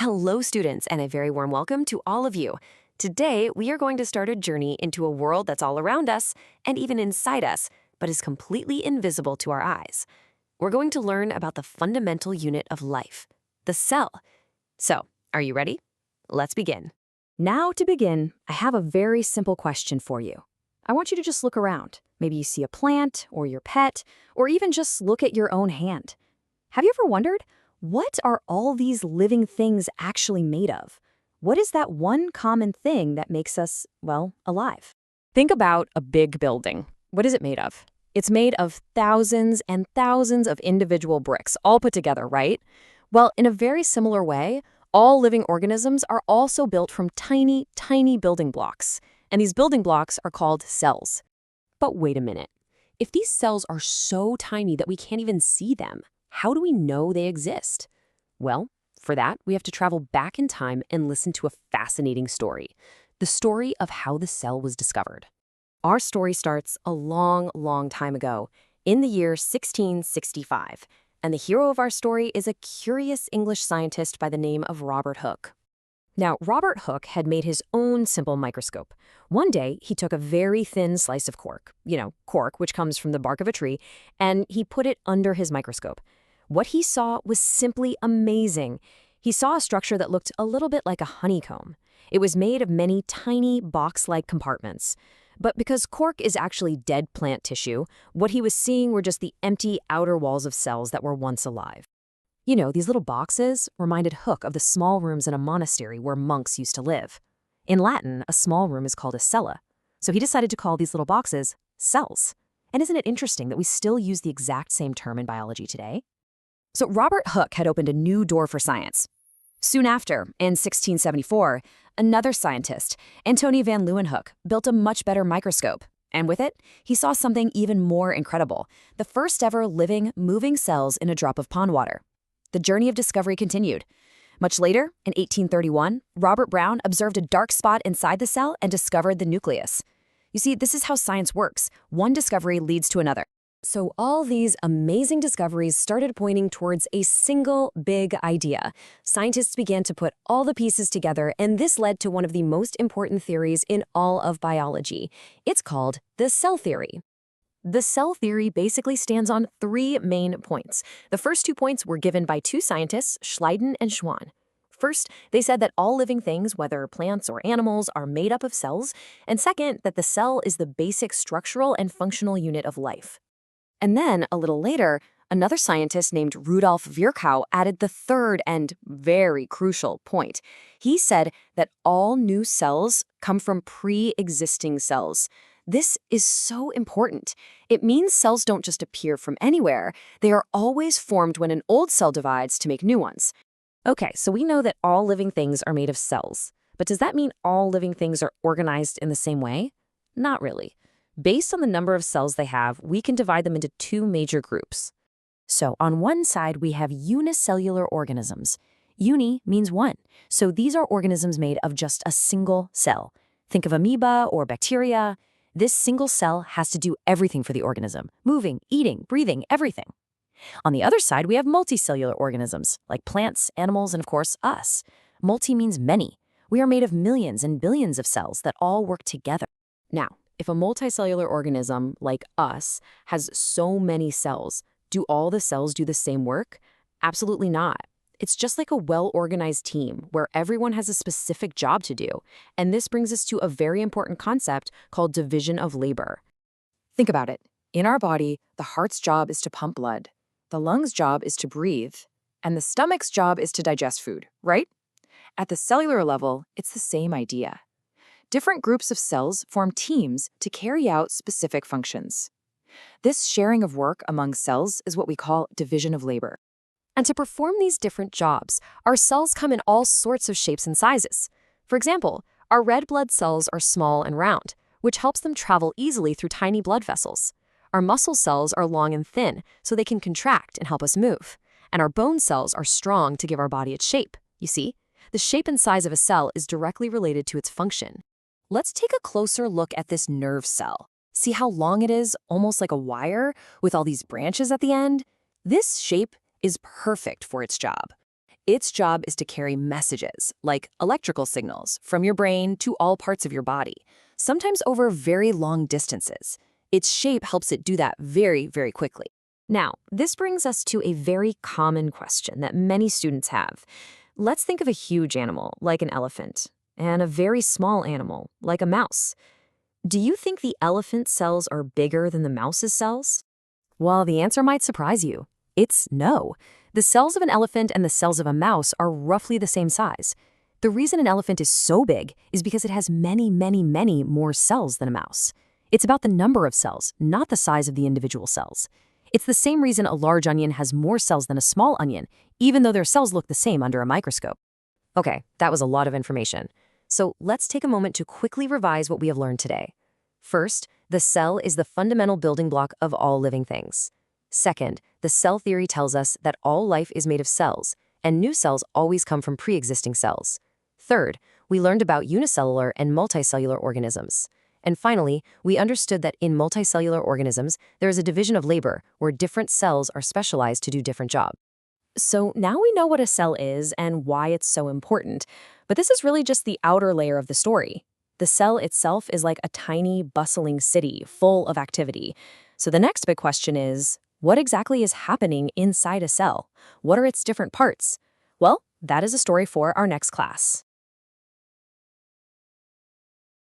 Hello, students, and a very warm welcome to all of you. Today, we are going to start a journey into a world that's all around us and even inside us, but is completely invisible to our eyes. We're going to learn about the fundamental unit of life, the cell. So, are you ready? Let's begin. Now to begin, I have a very simple question for you. I want you to just look around. Maybe you see a plant, or your pet, or even just look at your own hand. Have you ever wondered, what are all these living things actually made of? What is that one common thing that makes us, well, alive? Think about a big building. What is it made of? It's made of thousands and thousands of individual bricks, all put together, right? Well, in a very similar way, all living organisms are also built from tiny, tiny building blocks. And these building blocks are called cells. But wait a minute. If these cells are so tiny that we can't even see them, how do we know they exist? Well, for that, we have to travel back in time and listen to a fascinating story. The story of how the cell was discovered. Our story starts a long, long time ago, in the year 1665. And the hero of our story is a curious English scientist by the name of Robert Hooke. Now, Robert Hooke had made his own simple microscope. One day, he took a very thin slice of cork, cork, which comes from the bark of a tree, and he put it under his microscope. What he saw was simply amazing. He saw a structure that looked a little bit like a honeycomb. It was made of many tiny box-like compartments. But because cork is actually dead plant tissue, what he was seeing were just the empty outer walls of cells that were once alive. These little boxes reminded Hooke of the small rooms in a monastery where monks used to live. In Latin, a small room is called a cella. So he decided to call these little boxes cells. And isn't it interesting that we still use the exact same term in biology today? So Robert Hooke had opened a new door for science. Soon after, in 1674, another scientist, Antony van Leeuwenhoek, built a much better microscope. And with it, he saw something even more incredible, the first ever living, moving cells in a drop of pond water. The journey of discovery continued. Much later, in 1831, Robert Brown observed a dark spot inside the cell and discovered the nucleus. You see, this is how science works. One discovery leads to another. So all these amazing discoveries started pointing towards a single big idea. Scientists began to put all the pieces together, and this led to one of the most important theories in all of biology. It's called the cell theory. The cell theory basically stands on three main points. The first 2 points were given by two scientists, Schleiden and Schwann. First, they said that all living things, whether plants or animals, are made up of cells. And second, that the cell is the basic structural and functional unit of life. And then, a little later, another scientist named Rudolf Virchow added the third and very crucial point. He said that all new cells come from pre-existing cells. This is so important. It means cells don't just appear from anywhere. They are always formed when an old cell divides to make new ones. Okay, so we know that all living things are made of cells. But does that mean all living things are organized in the same way? Not really. Based on the number of cells they have, we can divide them into two major groups. So on one side, we have unicellular organisms. Uni means one, so these are organisms made of just a single cell. Think of amoeba or bacteria. This single cell has to do everything for the organism, moving, eating, breathing, everything. On the other side, we have multicellular organisms, like plants, animals, and of course, us. Multi means many. We are made of millions and billions of cells that all work together. Now, if a multicellular organism, like us, has so many cells, do all the cells do the same work? Absolutely not. It's just like a well-organized team where everyone has a specific job to do. And this brings us to a very important concept called division of labor. Think about it. In our body, the heart's job is to pump blood, the lungs' job is to breathe, and the stomach's job is to digest food, right? At the cellular level, it's the same idea. Different groups of cells form teams to carry out specific functions. This sharing of work among cells is what we call division of labor. And to perform these different jobs, our cells come in all sorts of shapes and sizes. For example, our red blood cells are small and round, which helps them travel easily through tiny blood vessels. Our muscle cells are long and thin, so they can contract and help us move. And our bone cells are strong to give our body its shape. You see, the shape and size of a cell is directly related to its function. Let's take a closer look at this nerve cell. See how long it is, almost like a wire, with all these branches at the end? This shape is perfect for its job. Its job is to carry messages, like electrical signals, from your brain to all parts of your body, sometimes over very long distances. Its shape helps it do that very, very quickly. Now, this brings us to a very common question that many students have. Let's think of a huge animal, like an elephant, and a very small animal, like a mouse. Do you think the elephant's cells are bigger than the mouse's cells? Well, the answer might surprise you. It's no. The cells of an elephant and the cells of a mouse are roughly the same size. The reason an elephant is so big is because it has many, many, many more cells than a mouse. It's about the number of cells, not the size of the individual cells. It's the same reason a large onion has more cells than a small onion, even though their cells look the same under a microscope. Okay, that was a lot of information. So let's take a moment to quickly revise what we have learned today. First, the cell is the fundamental building block of all living things. Second, the cell theory tells us that all life is made of cells, and new cells always come from pre-existing cells. Third, we learned about unicellular and multicellular organisms. And finally, we understood that in multicellular organisms, there is a division of labor where different cells are specialized to do different jobs. So now we know what a cell is and why it's so important, but this is really just the outer layer of the story. The cell itself is like a tiny, bustling city full of activity. So the next big question is, what exactly is happening inside a cell? What are its different parts? Well, that is a story for our next class.